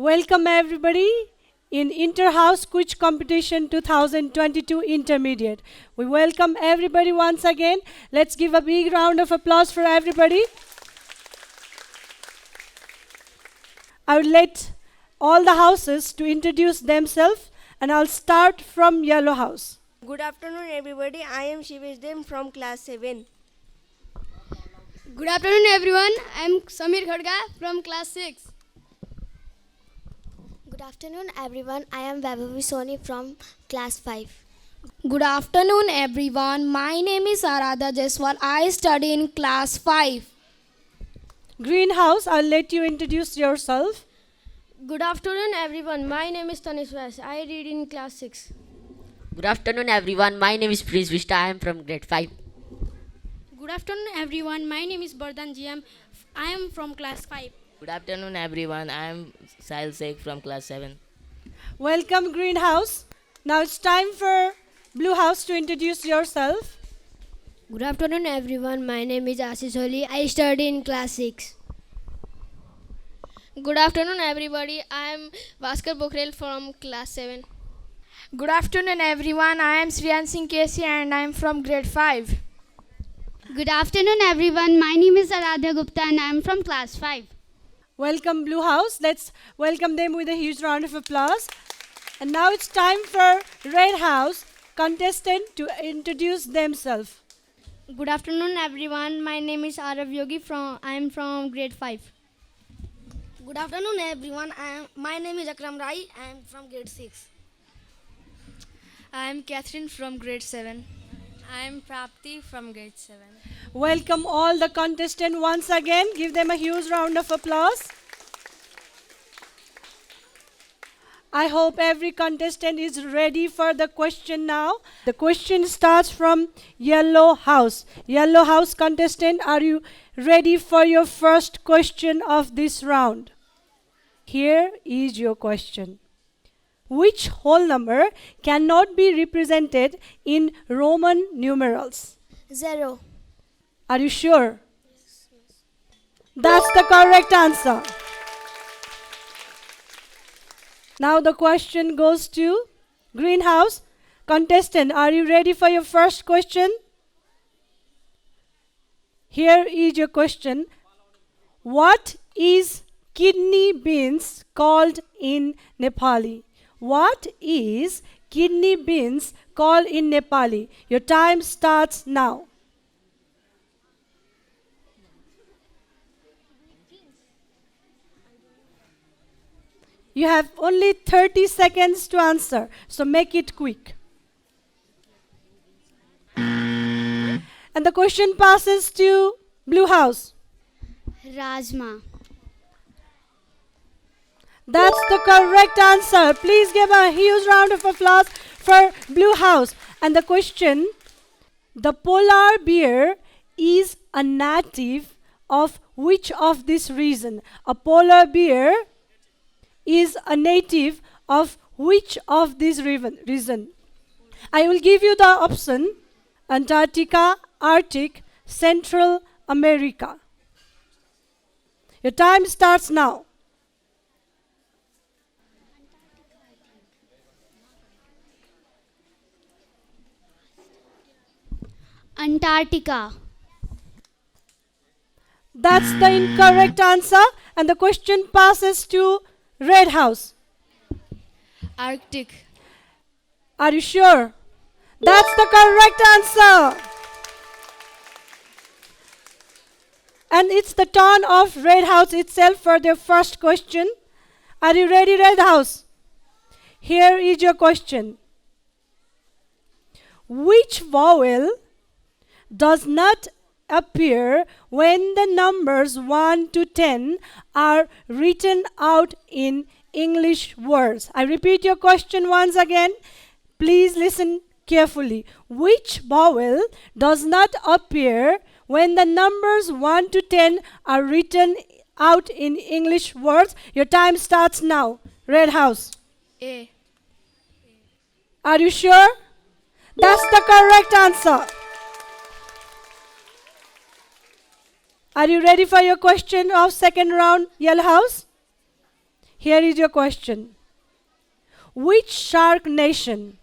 Welcome everybody in Inter-House Quiz Competition 2022 Intermediate. We welcome everybody once again. Let's give a big round of applause for everybody. I will let all the houses to introduce themselves, and I'll start from Yellow House. Good afternoon, everybody. I am Shivesh from class 7. Good afternoon, everyone. I am Samir Khadga from class 6. Good afternoon, everyone. I am Vaibhavi Soni from class 5. Good afternoon, everyone. My name is Aradha Jaiswal. I study in class 5. Greenhouse, I'll let you introduce yourself. Good afternoon, everyone. My name is Tanis Vyas. I read in class 6. Good afternoon, everyone. My name is Prince Vista. I am from grade 5. Good afternoon, everyone. My name is Bardhan GM. I am from class 5. Good afternoon, everyone. I am Sahil Sheikh from class 7. Welcome, Greenhouse. Now it's time for Blue House to introduce yourself. Good afternoon, everyone. My name is Ashish Holi. I study in class 6. Good afternoon, everybody. I am Bhaskar Bokhrel from class 7. Good afternoon, everyone. I am Sriyan Singh Kesi and I am from grade 5. Good afternoon, everyone. My name is Aradhya Gupta and I am from class 5. Welcome, Blue House. Let's welcome them with a huge round of applause. And now it's time for Red House contestant to introduce themselves. Good afternoon, everyone. My name is Arav Yogi. I am from grade 5. Good afternoon, everyone. My name is Akram Rai. I am from grade 6. I am Catherine from grade 7. I am Prapti from grade 7. Welcome all the contestants once again. Give them a huge round of applause. I hope every contestant is ready for the question now. The question starts from Yellow House. Yellow House contestant, are you ready for your first question of this round? Here is your question. Which whole number cannot be represented in Roman numerals? 0. Are you sure? Yes. That's the correct answer. Now the question goes to Greenhouse. Contestant, are you ready for your first question? Here is your question. What is kidney beans called in Nepali? What is kidney beans called in Nepali? Your time starts now. You have only 30 seconds to answer, so make it quick. And the question passes to Blue House. Rajma. That's the correct answer. Please give a huge round of applause for Blue House. And the question, the polar bear is a native of which of this region? A polar bear is a native of which of this region? I will give you the option: Antarctica, Arctic, Central America. Your time starts now. Antarctica. That's the incorrect answer, and the question passes to Red House. Arctic. Are you sure? That's the correct answer. And it's the turn of Red House itself for their first question. Are you ready, Red House? Here is your question. Which vowel does not appear when the numbers 1 to 10 are written out in English words? I repeat your question once again. Please listen carefully. Which vowel does not appear when the numbers 1 to 10 are written out in English words? Your time starts now. Red House. A. Are you sure? That's the correct answer. Are you ready for your question of second round, Yellow House? Here is your question. Which shark nation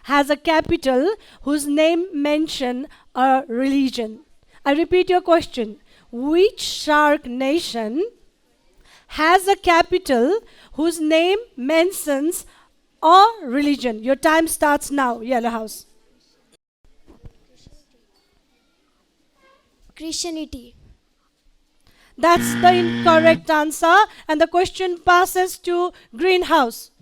has a capital whose name mention a religion? I repeat your question. Which shark nation has a capital whose name mentions a religion? Your time starts now, Yellow House. Christianity. That's the incorrect answer, and the question passes to Greenhouse.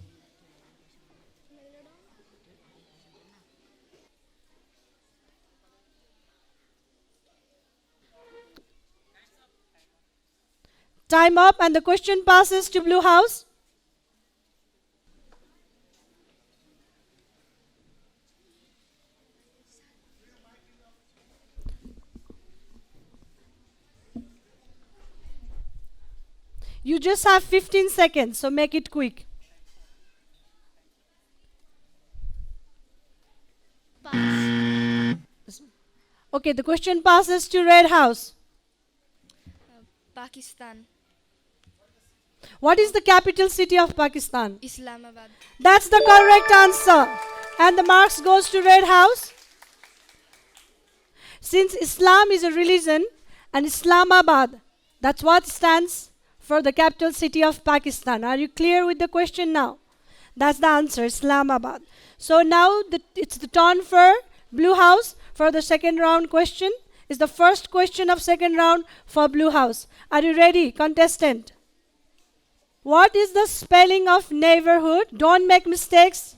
Time up, and the question passes to Blue House. You just have 15 seconds, so make it quick. Okay, the question passes to Red House. Pakistan. What is the capital city of Pakistan? Islamabad. That's the correct answer. And the marks goes to Red House. Since Islam is a religion and Islamabad, that's what stands for the capital city of Pakistan. Are you clear with the question now? That's the answer, Islamabad. So now it's the turn for Blue House for the second round question. It's the first question of second round for Blue House. Are you ready, contestant? What is the spelling of neighborhood? Don't make mistakes.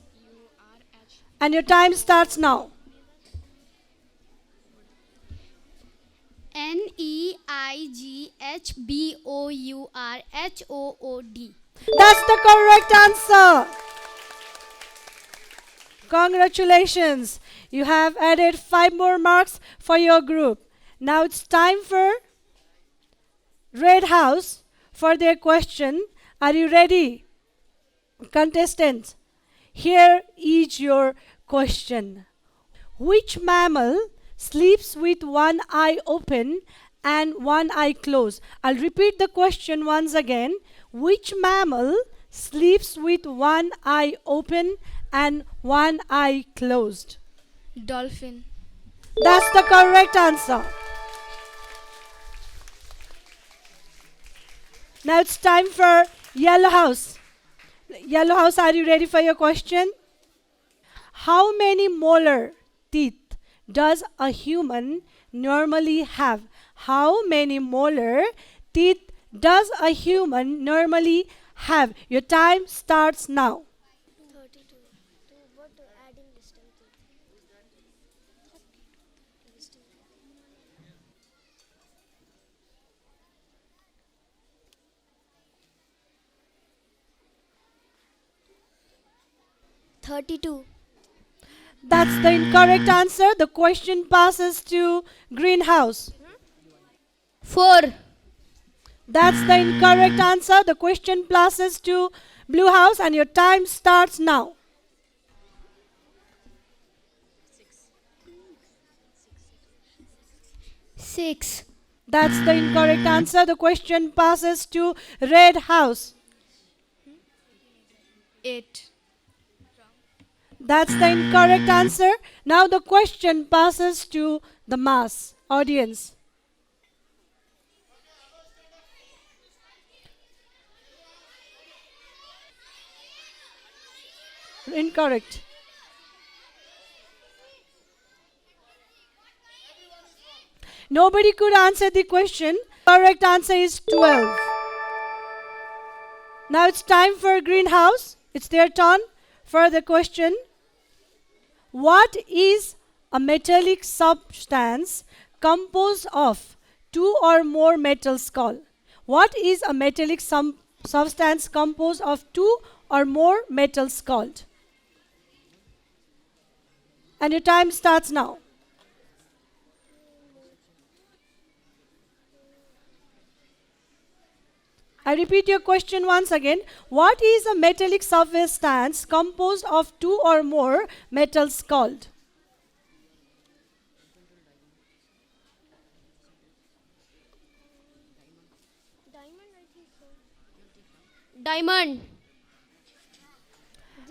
And your time starts now. Neigbourhood. That's the correct answer. Congratulations. You have added 5 more marks for your group. Now it's time for Red House for their question. Are you ready, contestants? Here is your question. Which mammal sleeps with one eye open and one eye closed? I'll repeat the question once again. Which mammal sleeps with one eye open and one eye closed? Dolphin. That's the correct answer. Now it's time for Yellow House. Yellow House, are you ready for your question? How many molar teeth does a human normally have? How many molar teeth does a human normally have? Your time starts now. 32. What adding distance? 32. That's the incorrect answer. The question passes to Greenhouse. 4. That's the incorrect answer. The question passes to Blue House, and your time starts now. 6. That's the incorrect answer. The question passes to Red House. 8. That's the incorrect answer. Now the question passes to the mass audience. Incorrect. Nobody could answer the question. Correct answer is 12. Now it's time for Greenhouse. It's their turn for the question. What is a metallic substance composed of 2 or more metals called? What is a metallic substance composed of 2 or more metals called? And your time starts now. I repeat your question once again. What is a metallic substance composed of 2 or more metals called? Diamond, I think so. Diamond.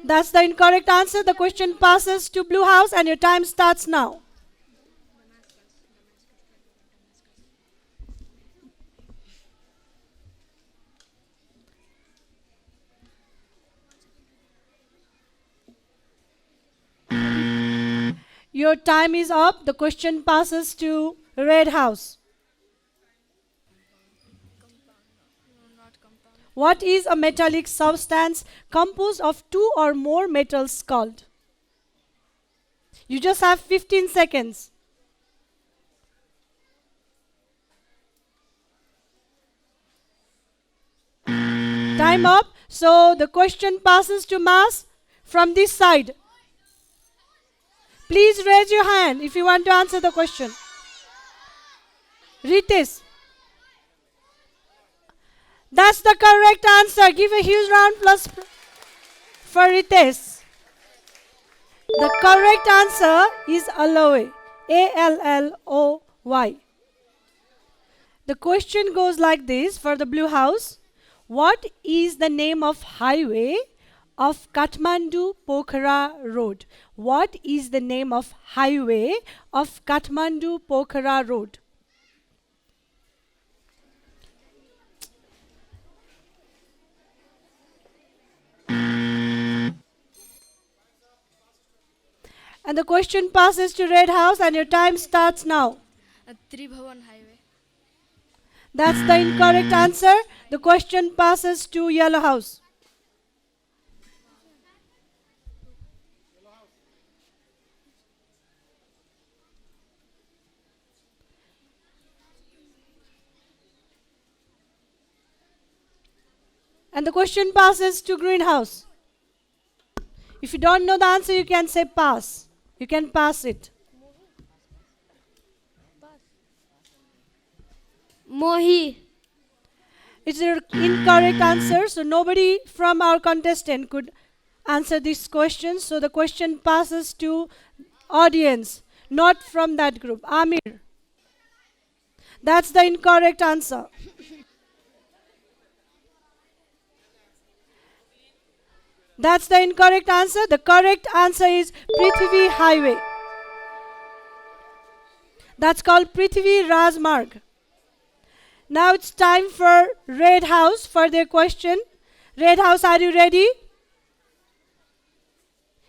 That's the incorrect answer. The question passes to Blue House and your time starts now. Your time is up. The question passes to Red House. What is a metallic substance composed of two or more metals called? You just have 15 seconds. Time up. So the question passes to Mass from this side. Please raise your hand if you want to answer the question. Ritis. That's the correct answer. Give a huge round plus for Ritis. The correct answer is alloy. Alloy. The question goes like this for the Blue House. What is the name of highway of Kathmandu Pokhara Road? What is the name of highway of Kathmandu Pokhara Road? And the question passes to Red House and your time starts now. Tribhuvan Highway. That's the incorrect answer. The question passes to Yellow House. And the question passes to Green House. If you don't know the answer, you can say pass. You can pass it. Mohi. It's an incorrect answer, so nobody from our contestant could answer this question. So the question passes to audience, not from that group. Amir. That's the incorrect answer. That's the incorrect answer. The correct answer is Prithvi Highway. That's called Prithvi Rajmarg. Now it's time for Red House for their question. Red House, are you ready?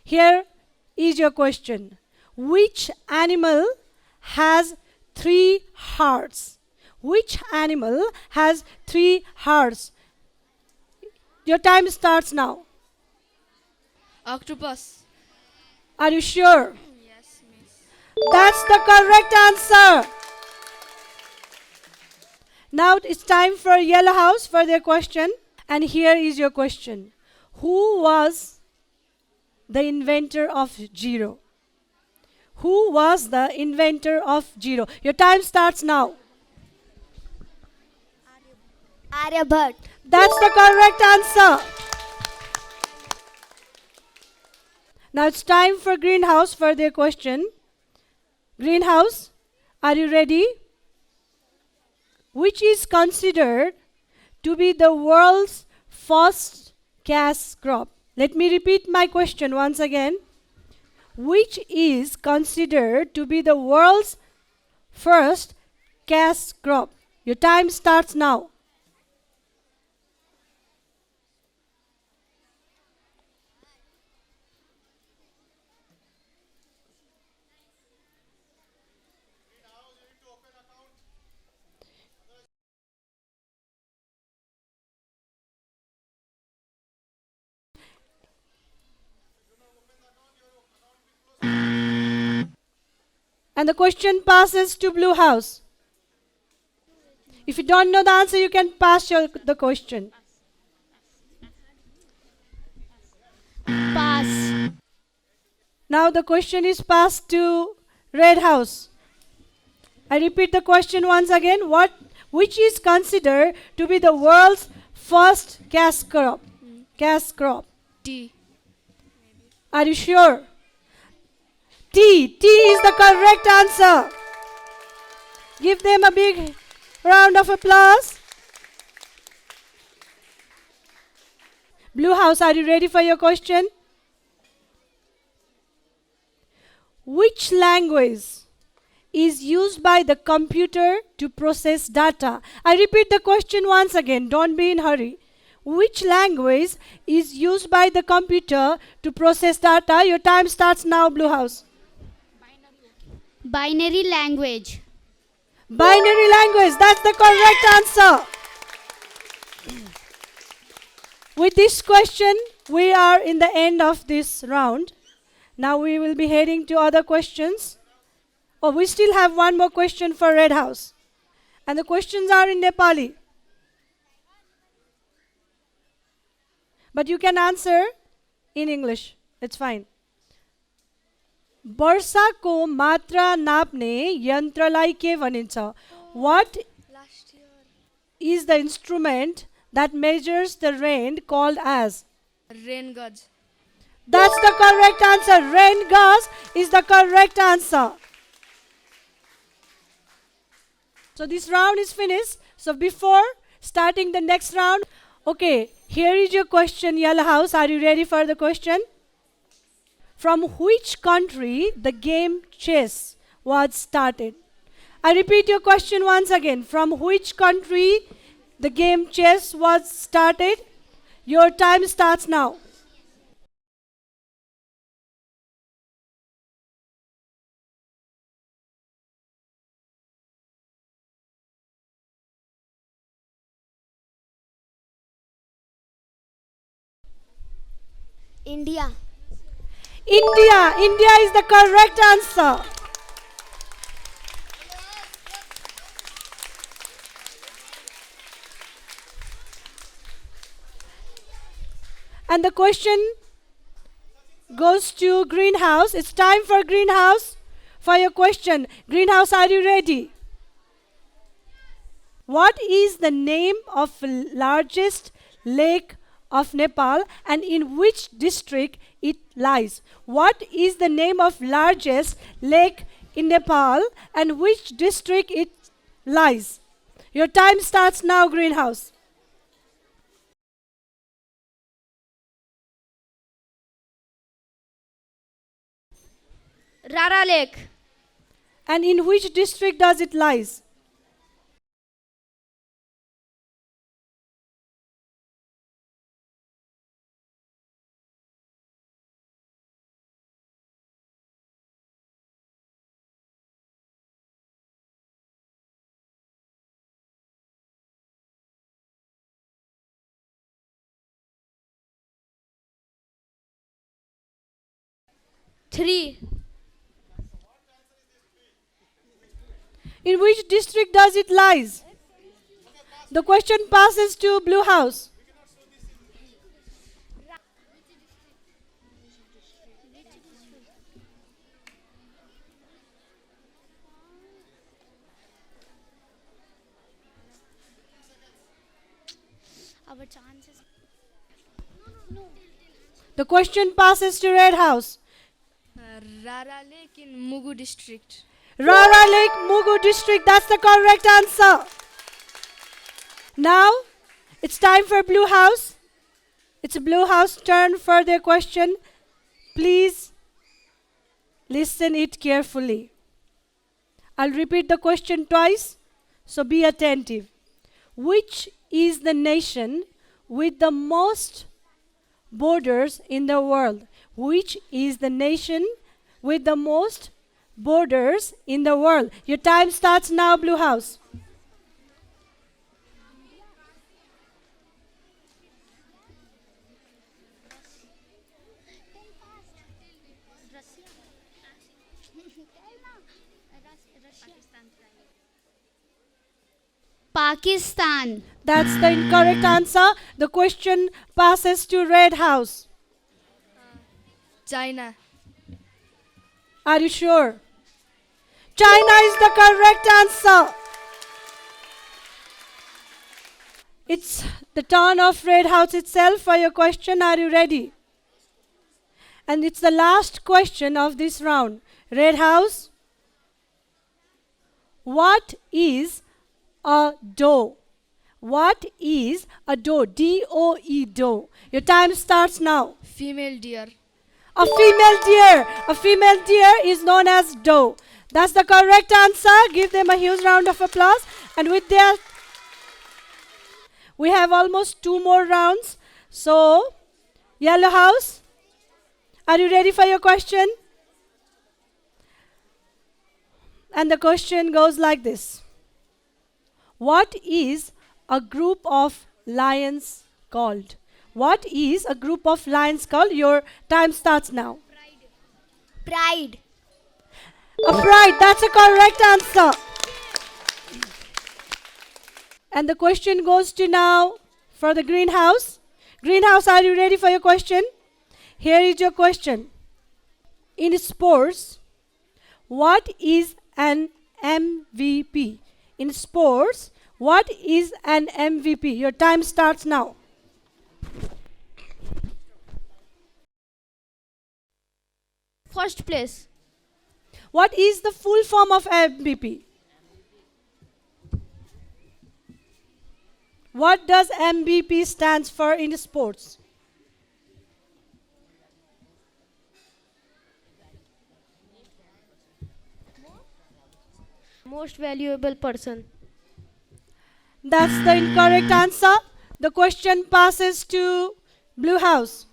Here is your question. Which animal has 3 hearts? Which animal has 3 hearts? Your time starts now. Octopus. Are you sure? Yes, miss. That's the correct answer. Now it's time for Yellow House for their question. And here is your question. Who was the inventor of zero? Who was the inventor of zero? Your time starts now. Aryabhat. That's the correct answer. Now it's time for Greenhouse for their question. Greenhouse, are you ready? Which is considered to be the world's first cash crop? Let me repeat my question once again. Which is considered to be the world's first cash crop? Your time starts now. And the question passes to Blue House. If you don't know the answer, you can pass the question. Pass. Now the question is passed to Red House. I repeat the question once again. Which is considered to be the world's first cash crop? Cash crop. Tea. Are you sure? Tea. Tea is the correct answer. Give them a big round of applause. Blue House, are you ready for your question? Which language is used by the computer to process data? I repeat the question once again. Don't be in hurry. Which language is used by the computer to process data? Your time starts now, Blue House. Binary language. Binary language. That's the correct answer. With this question, we are in the end of this round. Now we will be heading to other questions. Oh, we still have one more question for Red House. And the questions are in Nepali. But you can answer in English. It's fine. वर्षाको मात्रा नाप्ने यन्त्रलाई के भनिन्छ? What is the instrument that measures the rain called as? Rain gauge. That's the correct answer. Rain gauge is the correct answer. So this round is finished. So before starting the next round, okay, here is your question, Yellow House. Are you ready for the question? From which country the game chess was started? I repeat your question once again. From which country the game chess was started? Your time starts now. India. India. India is the correct answer. And the question goes to Greenhouse. It's time for Greenhouse for your question. Greenhouse, are you ready? What is the name of largest lake of Nepal and in which district it lies? What is the name of largest lake in Nepal and which district it lies? Your time starts now, Greenhouse. Rara Lake. And in which district does it lies? Three. In which district does it lies? The question passes to Blue House. Our chances. The question passes to Red House. Rara Lake in Mugu district. Rara Lake, Mugu district. That's the correct answer. Now, it's time for Blue House. It's Blue House turn for their question. Please listen it carefully. I'll repeat the question twice, so be attentive. Which is the nation with the most borders in the world? Which is the nation with the most borders in the world? Your time starts now, Blue House. Pakistan. That's the incorrect answer. The question passes to Red House. China. Are you sure? China is the correct answer. It's the turn of Red House itself for your question. Are you ready? And it's the last question of this round. Red House, what is a dough? What is a doe? D-O-E, doe. Your time starts now. Female deer. A female deer. A female deer is known as doe. That's the correct answer. Give them a huge round of applause. And with that, we have almost 2 more rounds. So, Yellow House, are you ready for your question? And the question goes like this. What is a group of lions called? What is a group of lions called? Your time starts now. Pride. A pride. That's a correct answer. And the question goes to now for the greenhouse. Greenhouse, are you ready for your question? Here is your question. In sports, what is an MVP? In sports, what is an MVP? Your time starts now. First place. What is the full form of MVP? What does MVP stands for in sports? Most valuable person. That's the incorrect answer. The question passes to Blue House.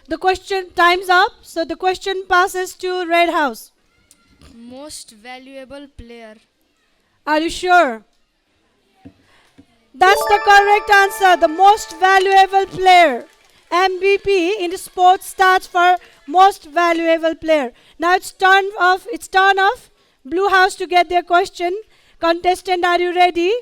The question, time's up, so the question passes to Red House. Most valuable player. Are you sure? That's the correct answer. The most valuable player. MVP in the sports starts for most valuable player. Now it's turn off. Blue House to get their question. Contestant, are you ready?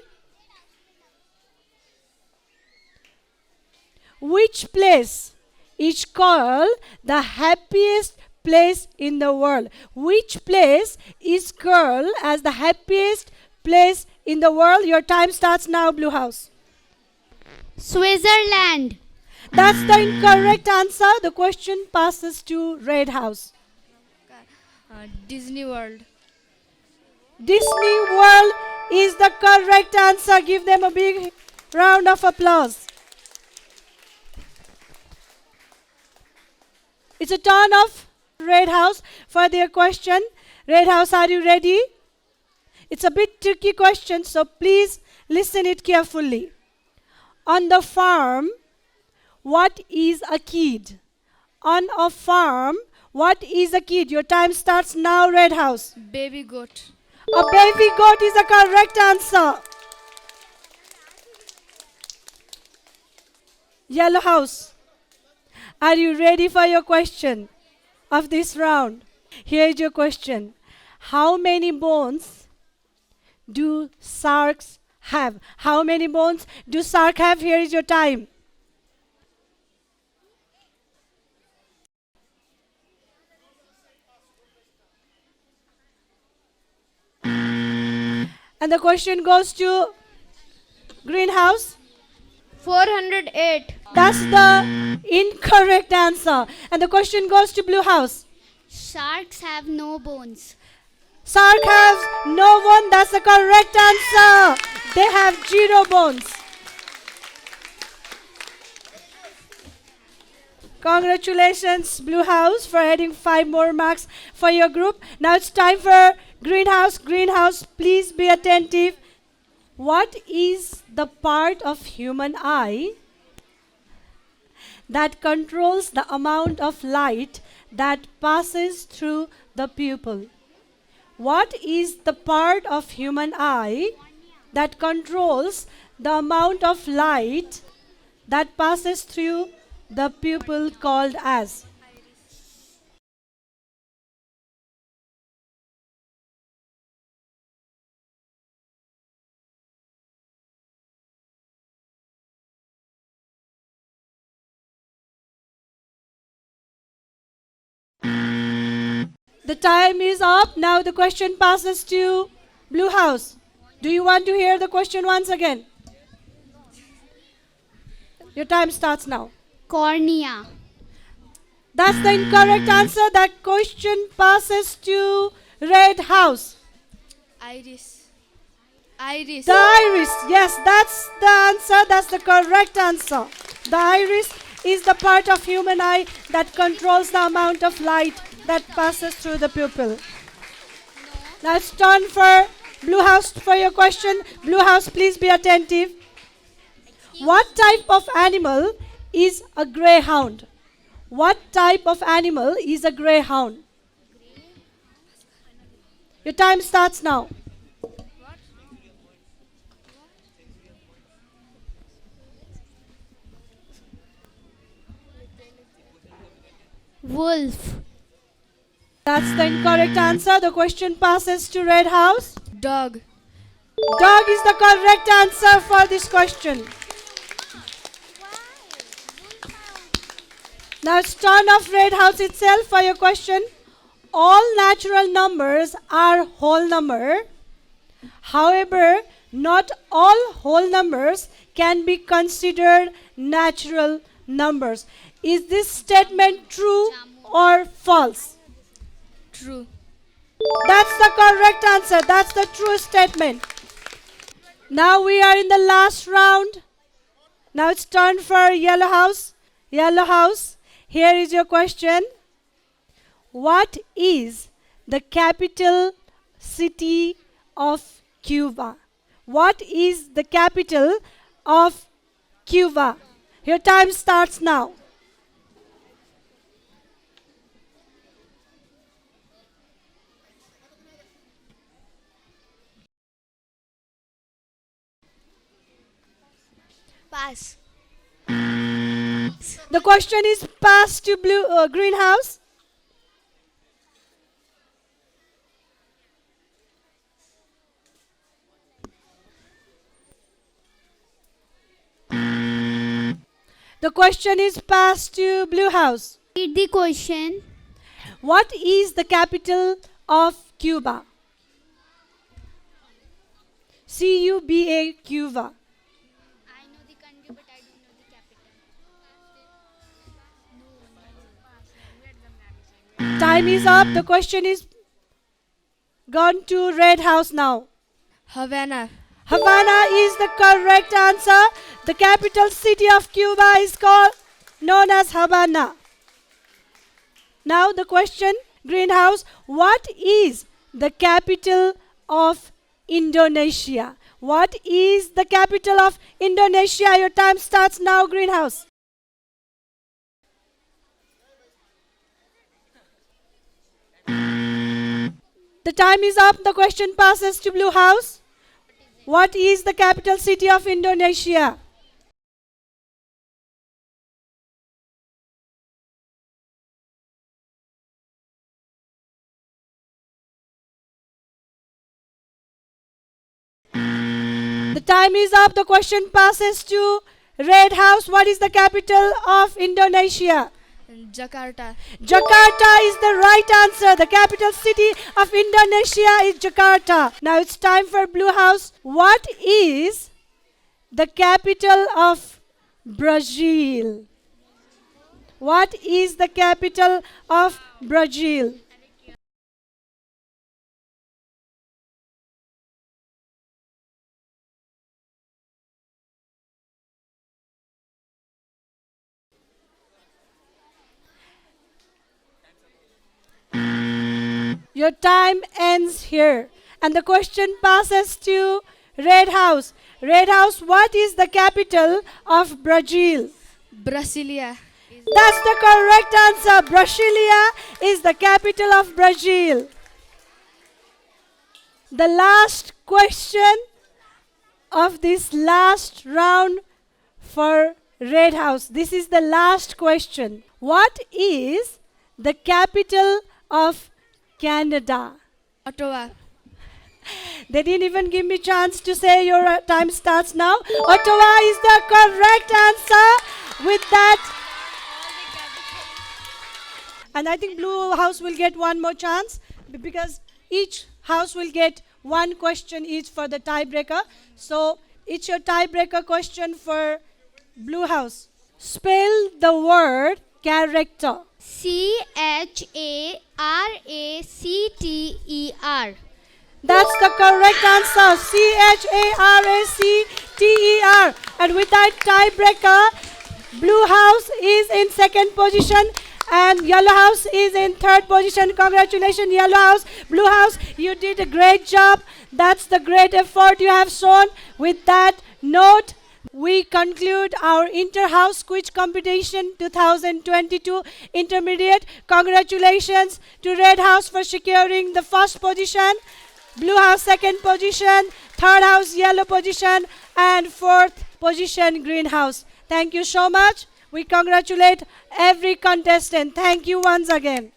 Which place is called the happiest place in the world? Which place is called as the happiest place in the world? Your time starts now, Blue House. Switzerland. That's the incorrect answer. The question passes to Red House. Disney World. Disney World is the correct answer. Give them a big round of applause. It's a turn of Red House for their question. Red House, are you ready? It's a bit tricky question, so please listen it carefully. On the farm, what is a kid? On a farm, what is a kid? Your time starts now, Red House. Baby goat. A baby goat is a correct answer. Yellow House, are you ready for your question of this round? Here is your question. How many bones do sharks have? How many bones do sharks have? Here is your time. And the question goes to Greenhouse. 408. That's the incorrect answer. And the question goes to Blue House. Sharks have no bones. Shark has no bone. That's the correct answer. They have 0 bones. Congratulations, Blue House, for adding 5 more marks for your group. Now it's time for Greenhouse. Greenhouse, please be attentive. What is the part of human eye that controls the amount of light that passes through the pupil? What is the part of human eye that controls the amount of light that passes through the pupil called as? The time is up. Now the question passes to Blue House. Do you want to hear the question once again? Your time starts now. Cornea. That's the incorrect answer. That question passes to red house. Iris. Iris. The iris. Yes, that's the answer. That's the correct answer. The iris is the part of human eye that controls the amount of light that passes through the pupil. Now it's turn for blue house for your question. Blue house, please be attentive. What type of animal is a greyhound? What type of animal is a greyhound? Your time starts now. Wolf. That's the incorrect answer. The question passes to red house. Dog. Dog is the correct answer for this question. Now it's turn of red house itself for your question. All natural numbers are whole number. However, not all whole numbers can be considered natural numbers. Is this statement true or false? True. That's the correct answer. That's the true statement. Now we are in the last round. Now it's turn for yellow house. Yellow house, here is your question. What is the capital city of Cuba? What is the capital of Cuba? Your time starts now. Pass. The question is passed to greenhouse. The question is passed to blue house. Read the question. What is the capital of Cuba? Cuba. Cuba. I know the country, but I don't know the capital. Time is up. The question is gone to red house now. Havana. Havana is the correct answer. The capital city of Cuba is known as Havana. Now the question, greenhouse, what is the capital of Indonesia? What is the capital of Indonesia? Your time starts now, greenhouse. The time is up. The question passes to blue house. What is the capital city of Indonesia? The time is up. The question passes to red house. What is the capital of Indonesia? Jakarta. Jakarta is the right answer. The capital city of Indonesia is Jakarta. Now it's time for blue house. What is the capital of Brazil? What is the capital of Brazil? Your time ends here. And the question passes to red house. Red house, what is the capital of Brazil? Brasilia. That's the correct answer. Brasilia is the capital of Brazil. The last question of this last round for red house. This is the last question. What is the capital of Canada? Ottawa. They didn't even give me chance to say your time starts now. Ottawa is the correct answer. With that, and I think blue house will get one more chance because each house will get one question each for the tiebreaker. So it's your tiebreaker question for Blue House. Spell the word character. CHARACTER. That's the correct answer. CHARACTER. And with that tiebreaker, Blue House is in second position and Yellow House is in third position. Congratulations, Yellow House. Blue House, you did a great job. That's the great effort you have shown. With that note, we conclude our Inter-House Quiz Competition 2022 Intermediate. Congratulations to Red House for securing the first position, Blue House second position, third house yellow position, and fourth position Green House. Thank you so much. We congratulate every contestant. Thank you once again.